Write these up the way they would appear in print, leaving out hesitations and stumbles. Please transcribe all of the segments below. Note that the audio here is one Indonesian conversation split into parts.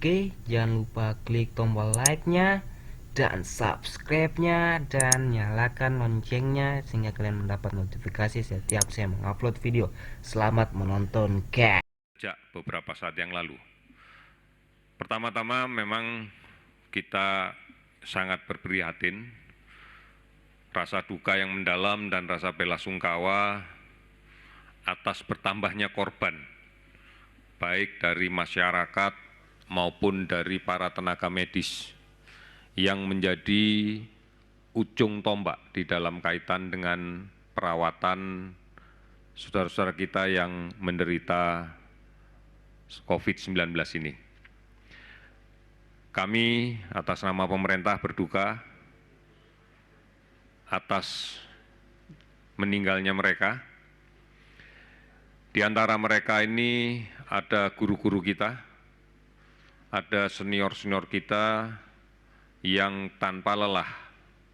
Oke, jangan lupa klik tombol like-nya dan subscribe-nya dan nyalakan loncengnya sehingga kalian mendapat notifikasi setiap saya mengupload video. Selamat menonton, guys. Sejak beberapa saat yang lalu. Pertama-tama memang kita sangat berprihatin, rasa duka yang mendalam dan rasa bela sungkawa atas bertambahnya korban, baik dari masyarakat maupun dari para tenaga medis yang menjadi ujung tombak di dalam kaitan dengan perawatan saudara-saudara kita yang menderita COVID-19 ini. Kami atas nama pemerintah berduka atas meninggalnya mereka. Di antara mereka ini ada guru-guru kita, ada senior-senior kita yang tanpa lelah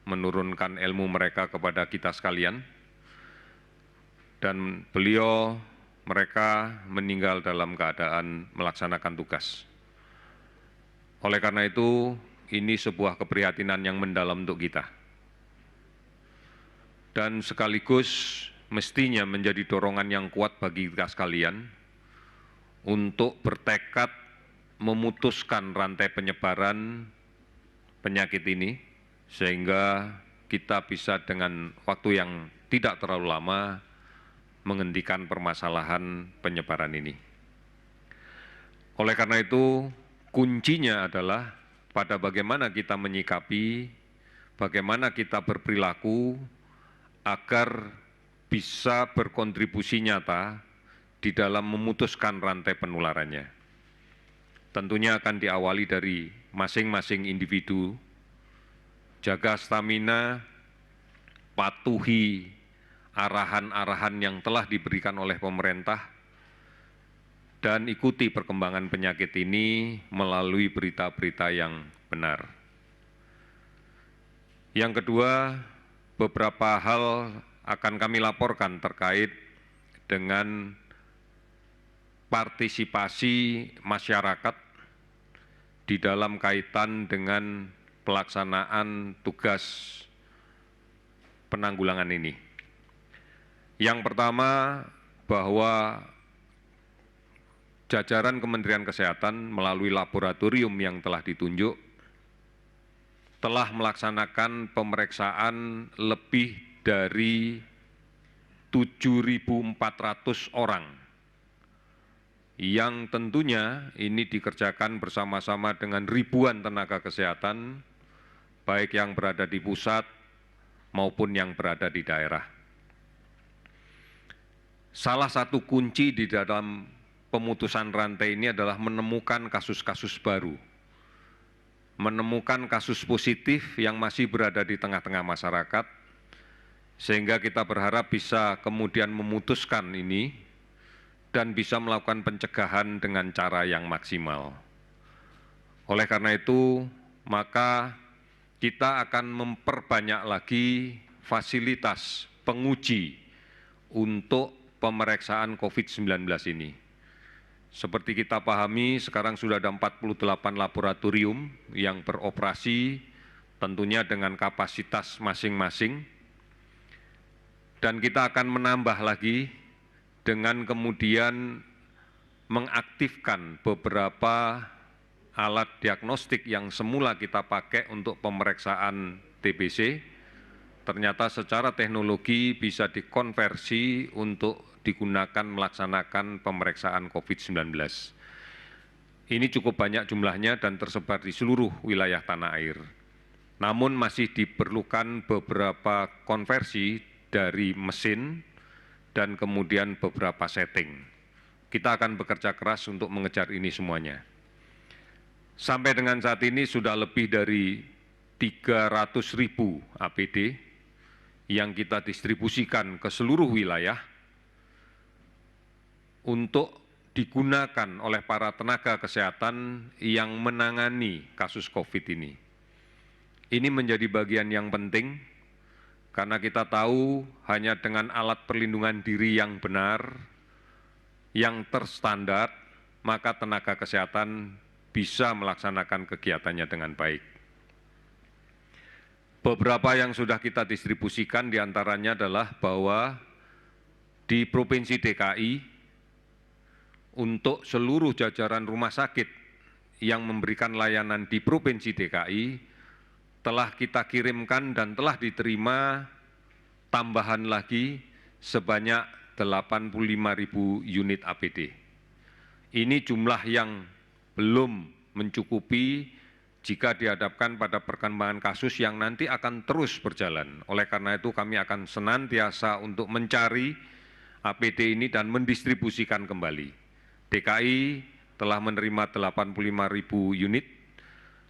menurunkan ilmu mereka kepada kita sekalian. Dan mereka meninggal dalam keadaan melaksanakan tugas. Oleh karena itu, ini sebuah keprihatinan yang mendalam untuk kita. Dan sekaligus mestinya menjadi dorongan yang kuat bagi kita sekalian untuk bertekad memutuskan rantai penyebaran penyakit ini, sehingga kita bisa dengan waktu yang tidak terlalu lama menghentikan permasalahan penyebaran ini. Oleh karena itu, kuncinya adalah pada bagaimana kita menyikapi, bagaimana kita berperilaku agar bisa berkontribusi nyata di dalam memutuskan rantai penularannya. Tentunya akan diawali dari masing-masing individu, jaga stamina, patuhi arahan-arahan yang telah diberikan oleh pemerintah, dan ikuti perkembangan penyakit ini melalui berita-berita yang benar. Yang kedua, beberapa hal akan kami laporkan terkait dengan partisipasi masyarakat di dalam kaitan dengan pelaksanaan tugas penanggulangan ini. Yang pertama, bahwa jajaran Kementerian Kesehatan melalui laboratorium yang telah ditunjuk telah melaksanakan pemeriksaan lebih dari 7.400 orang yang tentunya ini dikerjakan bersama-sama dengan ribuan tenaga kesehatan, baik yang berada di pusat maupun yang berada di daerah. Salah satu kunci di dalam pemutusan rantai ini adalah menemukan kasus-kasus baru, menemukan kasus positif yang masih berada di tengah-tengah masyarakat, sehingga kita berharap bisa kemudian memutuskan ini dan bisa melakukan pencegahan dengan cara yang maksimal. Oleh karena itu, maka kita akan memperbanyak lagi fasilitas penguji untuk pemeriksaan COVID-19 ini. Seperti kita pahami, sekarang sudah ada 48 laboratorium yang beroperasi, tentunya dengan kapasitas masing-masing. Dan kita akan menambah lagi dengan kemudian mengaktifkan beberapa alat diagnostik yang semula kita pakai untuk pemeriksaan TBC, ternyata secara teknologi bisa dikonversi untuk digunakan melaksanakan pemeriksaan COVID-19. Ini cukup banyak jumlahnya dan tersebar di seluruh wilayah tanah air. Namun masih diperlukan beberapa konversi dari mesin dan kemudian beberapa setting. Kita akan bekerja keras untuk mengejar ini semuanya. Sampai dengan saat ini sudah lebih dari 300.000 APD yang kita distribusikan ke seluruh wilayah untuk digunakan oleh para tenaga kesehatan yang menangani kasus COVID ini. Ini menjadi bagian yang penting karena kita tahu hanya dengan alat perlindungan diri yang benar, yang terstandar, maka tenaga kesehatan bisa melaksanakan kegiatannya dengan baik. Beberapa yang sudah kita distribusikan diantaranya adalah bahwa di Provinsi DKI untuk seluruh jajaran rumah sakit yang memberikan layanan di Provinsi DKI telah kita kirimkan dan telah diterima tambahan lagi sebanyak 85.000 unit APD. Ini jumlah yang belum mencukupi jika dihadapkan pada perkembangan kasus yang nanti akan terus berjalan. Oleh karena itu kami akan senantiasa untuk mencari APD ini dan mendistribusikan kembali. DKI telah menerima 85.000 unit,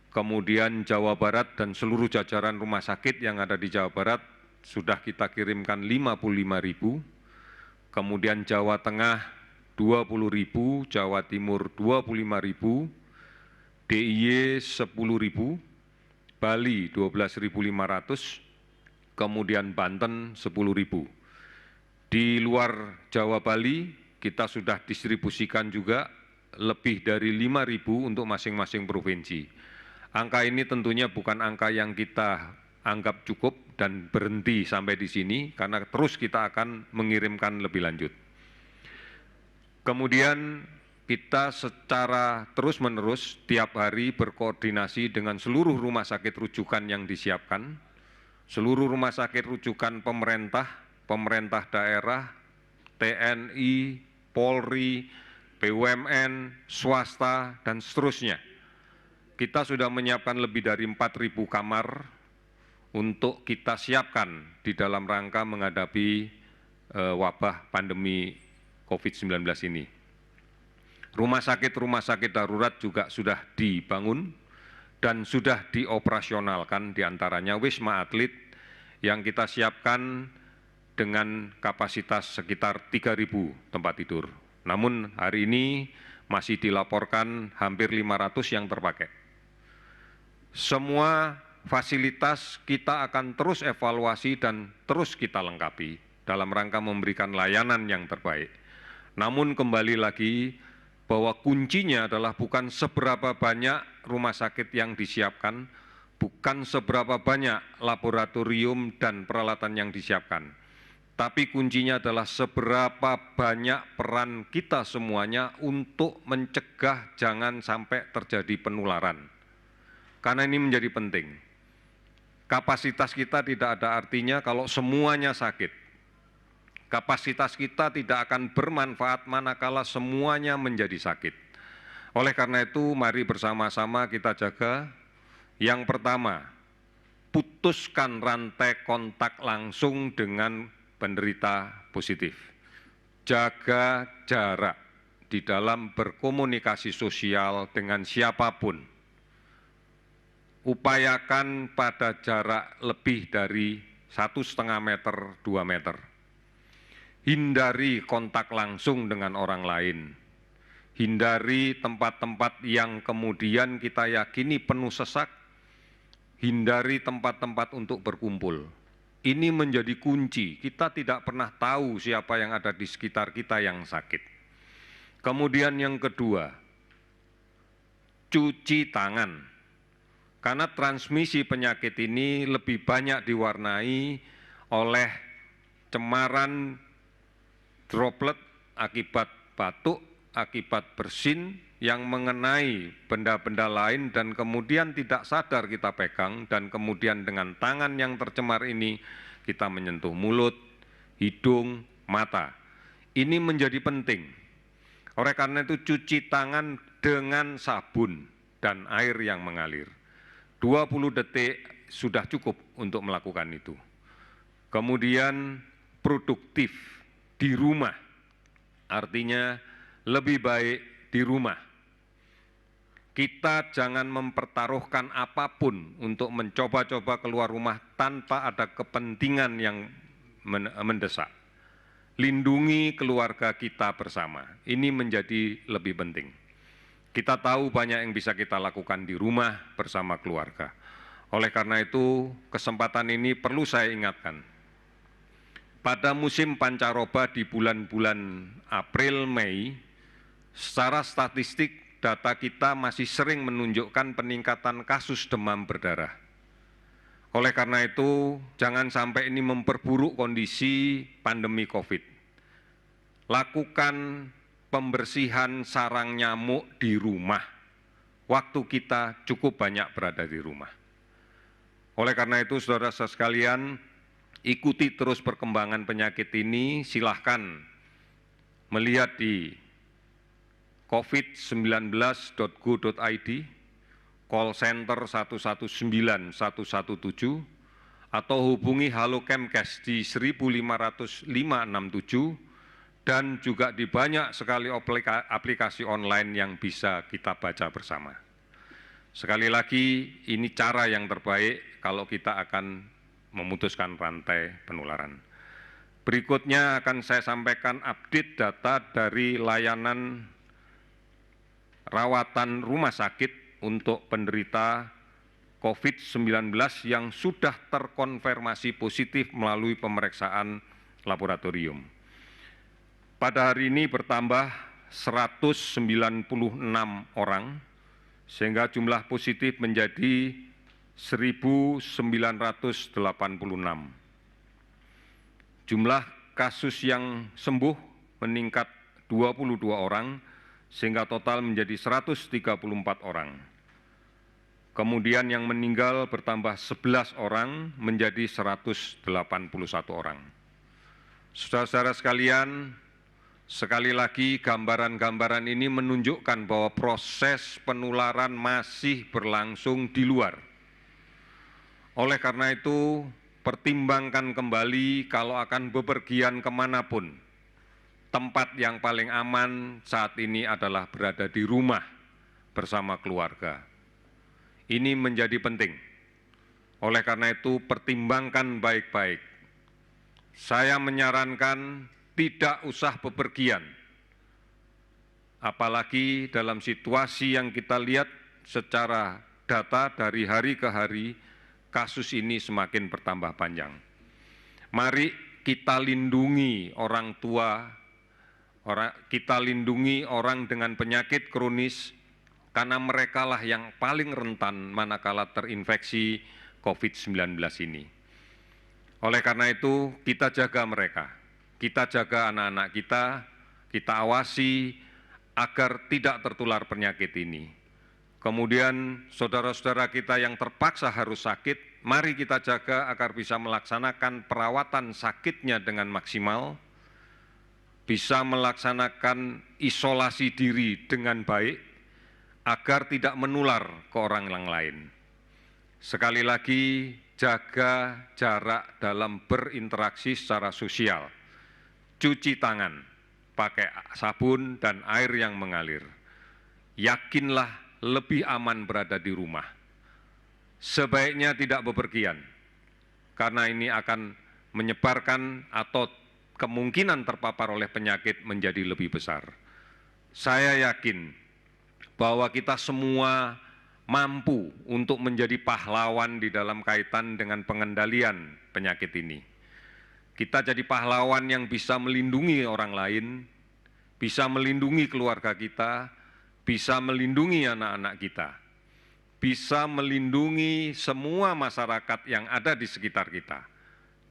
kemudian Jawa Barat dan seluruh jajaran rumah sakit yang ada di Jawa Barat sudah kita kirimkan 55.000, kemudian Jawa Tengah 20.000, Jawa Timur 25.000, DIY 10.000, Bali 12.500, kemudian Banten 10.000. Di luar Jawa Bali kita sudah distribusikan juga lebih dari 5.000 untuk masing-masing provinsi. Angka ini tentunya bukan angka yang kita anggap cukup dan berhenti sampai di sini, karena terus kita akan mengirimkan lebih lanjut. Kemudian kita secara terus-menerus tiap hari berkoordinasi dengan seluruh rumah sakit rujukan yang disiapkan, seluruh rumah sakit rujukan pemerintah, pemerintah daerah, TNI, Polri, BUMN, swasta, dan seterusnya. Kita sudah menyiapkan lebih dari 4.000 kamar untuk kita siapkan di dalam rangka menghadapi wabah pandemi COVID-19 ini. Rumah sakit darurat juga sudah dibangun dan sudah dioperasionalkan, diantaranya Wisma Atlet yang kita siapkan dengan kapasitas sekitar 3.000 tempat tidur. Namun hari ini masih dilaporkan hampir 500 yang terpakai. Semua fasilitas kita akan terus evaluasi dan terus kita lengkapi dalam rangka memberikan layanan yang terbaik. Namun kembali lagi bahwa kuncinya adalah bukan seberapa banyak rumah sakit yang disiapkan, bukan seberapa banyak laboratorium dan peralatan yang disiapkan, tapi kuncinya adalah seberapa banyak peran kita semuanya untuk mencegah jangan sampai terjadi penularan. Karena ini menjadi penting. Kapasitas kita tidak ada artinya kalau semuanya sakit. Kapasitas kita tidak akan bermanfaat manakala semuanya menjadi sakit. Oleh karena itu, mari bersama-sama kita jaga. Yang pertama, putuskan rantai kontak langsung dengan penderita positif. Jaga jarak di dalam berkomunikasi sosial dengan siapapun. Upayakan pada jarak lebih dari 1,5 meter, 2 meter. Hindari kontak langsung dengan orang lain. Hindari tempat-tempat yang kemudian kita yakini penuh sesak. Hindari tempat-tempat untuk berkumpul. Ini menjadi kunci. Kita tidak pernah tahu siapa yang ada di sekitar kita yang sakit. Kemudian yang kedua, cuci tangan. Karena transmisi penyakit ini lebih banyak diwarnai oleh cemaran droplet akibat batuk, akibat bersin yang mengenai benda-benda lain dan kemudian tidak sadar kita pegang, dan kemudian dengan tangan yang tercemar ini kita menyentuh mulut, hidung, mata. Ini menjadi penting. Oleh karena itu cuci tangan dengan sabun dan air yang mengalir. 20 detik sudah cukup untuk melakukan itu. Kemudian produktif di rumah, artinya lebih baik di rumah. Kita jangan mempertaruhkan apapun untuk mencoba-coba keluar rumah tanpa ada kepentingan yang mendesak. Lindungi keluarga kita bersama, ini menjadi lebih penting. Kita tahu banyak yang bisa kita lakukan di rumah bersama keluarga. Oleh karena itu, kesempatan ini perlu saya ingatkan. Pada musim pancaroba di bulan-bulan April, Mei, secara statistik data kita masih sering menunjukkan peningkatan kasus demam berdarah. Oleh karena itu, jangan sampai ini memperburuk kondisi pandemi COVID. Lakukan pembersihan sarang nyamuk di rumah. Waktu kita cukup banyak berada di rumah. Oleh karena itu, saudara-saudara sekalian, ikuti terus perkembangan penyakit ini. Silahkan melihat di covid19.go.id, call center 119 117, atau hubungi Halo Kemkes di 1500567, dan juga di banyak sekali aplikasi online yang bisa kita baca bersama. Sekali lagi, ini cara yang terbaik kalau kita akan memutuskan rantai penularan. Berikutnya akan saya sampaikan update data dari layanan rawatan rumah sakit untuk penderita COVID-19 yang sudah terkonfirmasi positif melalui pemeriksaan laboratorium. Pada hari ini bertambah 196 orang, sehingga jumlah positif menjadi 1.986. Jumlah kasus yang sembuh meningkat 22 orang, sehingga total menjadi 134 orang. Kemudian yang meninggal bertambah 11 orang menjadi 181 orang. Saudara-saudara sekalian, sekali lagi gambaran-gambaran ini menunjukkan bahwa proses penularan masih berlangsung di luar. Oleh karena itu, pertimbangkan kembali kalau akan bepergian kemanapun. Tempat yang paling aman saat ini adalah berada di rumah bersama keluarga. Ini menjadi penting. Oleh karena itu, pertimbangkan baik-baik. Saya menyarankan tidak usah bepergian. Apalagi dalam situasi yang kita lihat secara data dari hari ke hari, kasus ini semakin bertambah panjang. Mari kita lindungi orang tua, kita lindungi orang dengan penyakit kronis, karena merekalah yang paling rentan manakala terinfeksi COVID-19 ini. Oleh karena itu, kita jaga mereka, kita jaga anak-anak kita awasi agar tidak tertular penyakit ini. Kemudian saudara-saudara kita yang terpaksa harus sakit, mari kita jaga agar bisa melaksanakan perawatan sakitnya dengan maksimal, bisa melaksanakan isolasi diri dengan baik, agar tidak menular ke orang yang lain. Sekali lagi, jaga jarak dalam berinteraksi secara sosial. Cuci tangan, pakai sabun dan air yang mengalir. Yakinlah lebih aman berada di rumah. Sebaiknya tidak bepergian, karena ini akan menyebarkan atau kemungkinan terpapar oleh penyakit menjadi lebih besar. Saya yakin bahwa kita semua mampu untuk menjadi pahlawan di dalam kaitan dengan pengendalian penyakit ini. Kita jadi pahlawan yang bisa melindungi orang lain, bisa melindungi keluarga kita, bisa melindungi anak-anak kita, bisa melindungi semua masyarakat yang ada di sekitar kita.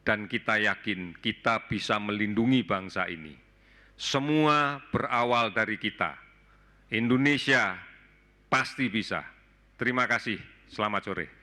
Dan kita yakin kita bisa melindungi bangsa ini. Semua berawal dari kita. Indonesia pasti bisa. Terima kasih. Selamat sore.